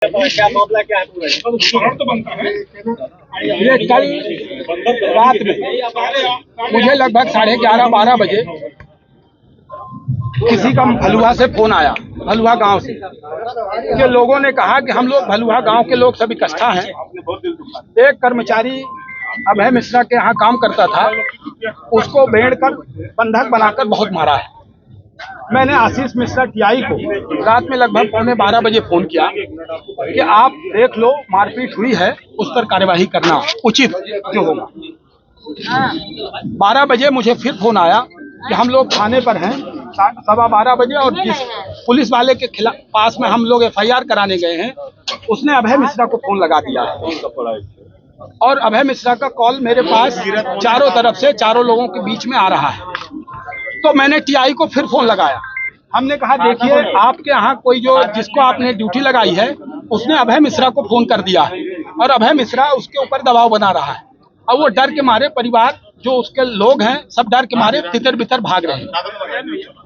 क्या मामला क्या है पूरा? तो बनता है। ये कल रात में मुझे लगभग 11:30-12 बजे किसी का भलुआ से फोन आया, भलुआ गांव से, कि लोगों ने कहा कि हम लोग भलुआ गांव के लोग सब इकट्ठा हैं। एक कर्मचारी अभय मिश्रा के यहाँ काम करता था, उसको बेड़ कर बंधक बनाकर बहुत मारा है। मैंने आशीष मिश्रा टीआई को रात में लगभग 11:45 बजे फोन किया कि आप देख लो, मारपीट हुई है, उस पर कार्यवाही करना उचित जो होगा। 12 बजे मुझे फिर फोन आया कि हम लोग थाने पर हैं, 12:15 बजे, और जिस पुलिस वाले के खिलाफ पास में हम लोग एफआईआर कराने गए हैं, उसने अभय मिश्रा को फोन लगा दिया है। और अभय मिश्रा का कॉल मेरे पास चारों तरफ से, चारों लोगों के बीच में आ रहा है। तो मैंने टीआई को फिर फोन लगाया। हमने कहा देखिए, आपके यहाँ कोई जो जिसको आपने ड्यूटी लगाई है, उसने अभय मिश्रा को फोन कर दिया है और अभय मिश्रा उसके ऊपर दबाव बना रहा है। और वो डर के मारे, परिवार जो उसके लोग हैं सब डर के मारे तितर बितर भाग रहे हैं।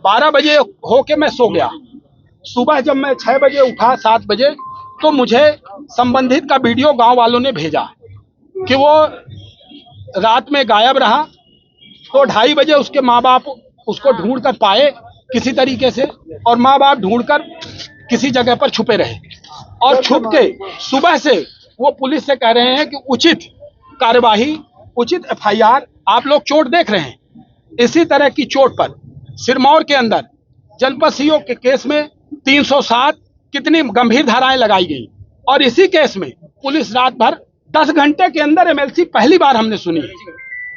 12 बजे होके मैं सो गया। सुबह जब मैं 6 बजे उठा, 7 बजे, तो मुझे संबंधित का वीडियो गांव वालों ने भेजा कि वो रात में गायब रहा। तो 2:30 बजे उसके माँ बाप उसको ढूंढ कर पाए किसी तरीके से, और माँ बाप ढूंढकर किसी जगह पर छुपे रहे। और छुप के सुबह से वो पुलिस से कह रहे हैं कि उचित कार्यवाही, उचित एफआईआर। आप लोग चोट देख रहे हैं, इसी तरह की चोट पर सिरमौर के अंदर जनपद सीओ के केस में 307 कितनी गंभीर धाराएं लगाई गई। और इसी केस में पुलिस रात भर 10 घंटे के अंदर एमएलसी पहली बार हमने सुनी,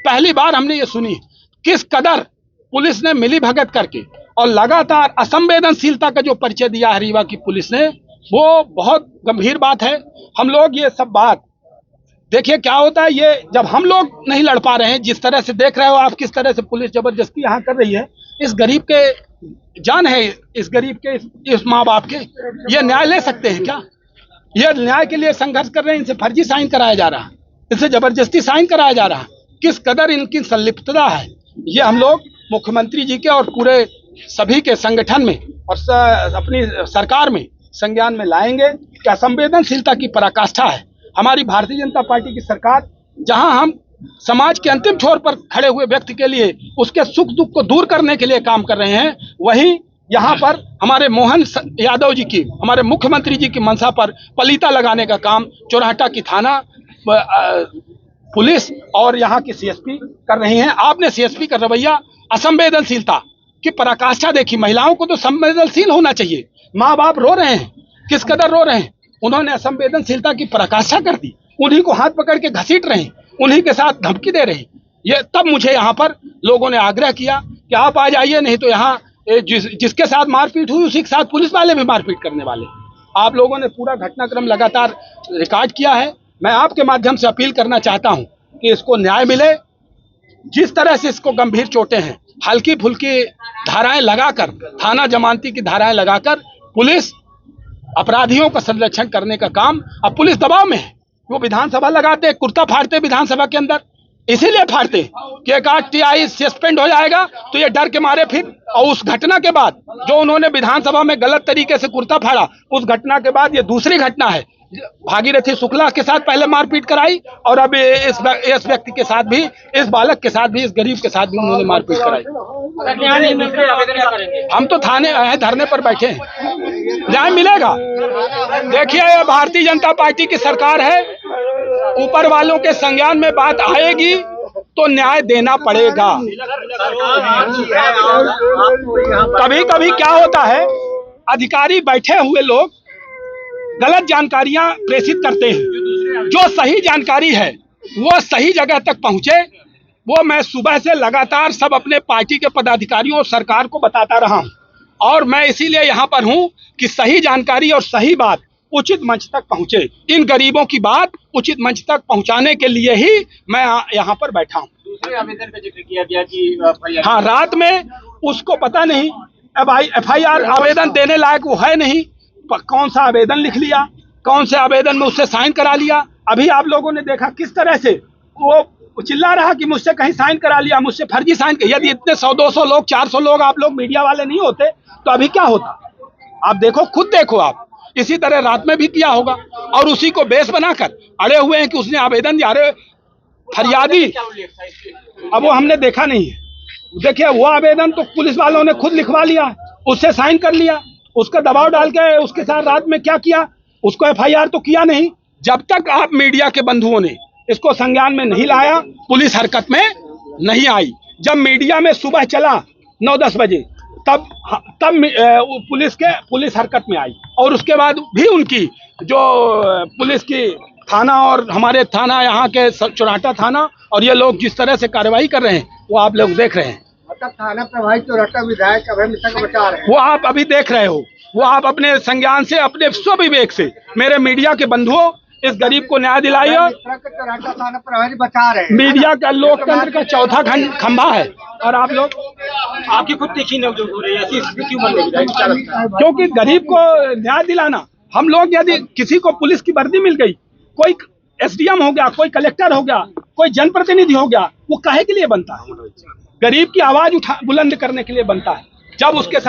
पहली बार हमने ये सुनी किस कदर पुलिस ने मिली भगत करके और लगातार असंवेदनशीलता का जो परिचय दिया है रीवा की पुलिस ने, वो बहुत गंभीर बात है। हम लोग ये सब बात देखिए क्या होता है, ये जब हम लोग नहीं लड़ पा रहे हैं, जिस तरह से देख रहे हो आप, किस तरह से पुलिस जबरदस्ती यहाँ कर रही है, इस गरीब के जान है, इस गरीब के, इस माँ बाप के, ये न्याय ले सकते हैं क्या? ये न्याय के लिए संघर्ष कर रहे हैं, इनसे फर्जी साइन कराया जा रहा है, इनसे जबरदस्ती साइन कराया जा रहा है। किस कदर इनकी संलिप्तता है, ये हम लोग मुख्यमंत्री जी के और पूरे सभी के संगठन में और अपनी सरकार में संज्ञान में लाएंगे कि असंवेदनशीलता की पराकाष्ठा है। हमारी भारतीय जनता पार्टी की सरकार, जहां हम समाज के अंतिम छोर पर खड़े हुए व्यक्ति के लिए उसके सुख दुख को दूर करने के लिए काम कर रहे हैं, वहीं यहाँ पर हमारे मोहन यादव जी की, हमारे मुख्यमंत्री जी की मंशा पर पलीता लगाने का काम चौराहटा की थाना पुलिस और यहाँ की सीएसपी कर रही हैं। आपने सीएसपी का रवैया, असंवेदनशीलता की पराकाष्ठा देखी। महिलाओं को तो संवेदनशील होना चाहिए। माँ बाप रो रहे हैं, किस कदर रो रहे हैं, उन्होंने असंवेदनशीलता की पराकाष्ठा कर दी। उन्हीं को हाथ पकड़ के घसीट रहे हैं, उन्हीं के साथ धमकी दे रहे हैं। ये तब मुझे यहाँ पर लोगों ने आग्रह किया कि आप आ जाइए, नहीं तो यहाँ जिसके साथ मारपीट हुई उसी के साथ पुलिस वाले भी मारपीट करने वाले। आप लोगों ने पूरा घटनाक्रम लगातार रिकॉर्ड किया है। मैं आपके माध्यम से अपील करना चाहता हूं कि इसको न्याय मिले। जिस तरह से इसको गंभीर चोटें हैं, हल्की फुल्की धाराएं लगाकर, थाना जमानती की धाराएं लगाकर पुलिस अपराधियों का संरक्षण करने का काम, अब पुलिस दबाव में है। वो विधानसभा लगाते, कुर्ता फाड़ते विधानसभा के अंदर, इसीलिए फाड़ते कि एक आध टीआई सस्पेंड हो जाएगा, तो ये डर के मारे फिर। और उस घटना के बाद जो उन्होंने विधानसभा में गलत तरीके से कुर्ता फाड़ा, उस घटना के बाद ये दूसरी घटना है। भागीरथी शुक्ला के साथ पहले मारपीट कराई और अब इस व्यक्ति के साथ भी, इस बालक के साथ भी, इस गरीब के साथ भी उन्होंने मारपीट कराई। हम तो थाने आए, धरने पर बैठे हैं, न्याय मिलेगा। देखिए, ये भारतीय जनता पार्टी की सरकार है, ऊपर वालों के संज्ञान में बात आएगी तो न्याय देना पड़ेगा। कभी कभी क्या होता है, अधिकारी बैठे हुए लोग गलत जानकारियां प्रेषित करते हैं। जो सही जानकारी है वो सही जगह तक पहुंचे, वो मैं सुबह से लगातार सब अपने पार्टी के पदाधिकारियों और सरकार को बताता रहा हूं। और मैं इसीलिए यहां पर हूं कि सही जानकारी और सही बात उचित मंच तक पहुंचे। इन गरीबों की बात उचित मंच तक पहुंचाने के लिए ही मैं यहां पर बैठा हूं। दूसरे आवेदन का जिक्र किया गया कि हाँ, रात में उसको पता नहीं, अब एफआईआर आवेदन देने लायक वो है नहीं, कौन सा आवेदन लिख लिया, कौन से आवेदन में उससे साइन करा लिया। अभी आप लोगों ने देखा किस तरह से वो चिल्ला रहा कि मुझसे कहीं साइन करा लिया, मुझसे फर्जी साइन। यदि इतने 100-200 लोग, 400 लोग आप लोग मीडिया वाले नहीं होते तो अभी क्या होता? आप देखो, खुद देखो आप, इसी तरह रात में भी किया होगा और उसी को बेस बनाकर अड़े हुए हैं कि उसने आवेदन दिया। अरे फरियादी, अब वो हमने देखा नहीं है। देखिए वो आवेदन तो पुलिस वालों ने खुद लिखवा लिया, उससे साइन कर लिया, उसका दबाव डाल के उसके साथ रात में क्या किया, उसको FIR तो किया नहीं। जब तक आप मीडिया के बंधुओं ने इसको संज्ञान में नहीं लाया, पुलिस हरकत में नहीं आई। जब मीडिया में सुबह चला 9-10 बजे तब पुलिस हरकत में आई और उसके बाद भी उनकी जो पुलिस की थाना और हमारे थाना यहाँ के चौराटा थाना और ये लोग जिस तरह से कार्रवाई कर रहे हैं वो आप लोग देख रहे हैं। मतलब थाना प्रभारी चौराटा विधायक अभय मिश्रा को बचा रहे हैं, वो आप अभी देख रहे हो, वो आप अपने संज्ञान से अपने स्वविवेक से मेरे मीडिया के बंधुओं इस गरीब को न्याय दिलाइए। मिश्रा को चौराटा थाना प्रभारी बचा रहे हैं। मीडिया का लोकतंत्र का चौथा खंभा है और आप लोग आपकी खुद तीखी नोक-झोंक हो रही है, ऐसी स्थिति क्यों बन रही है? क्या लगता है? क्योंकि गरीब को न्याय दिलाना, हम लोग यदि किसी को पुलिस की वर्दी मिल गई, कोई SDM हो गया, कोई कलेक्टर हो गया, कोई जनप्रतिनिधि हो गया, वो काहे के लिए बनता है? गरीब की आवाज बुलंद करने के लिए बनता है। जब उसके साथ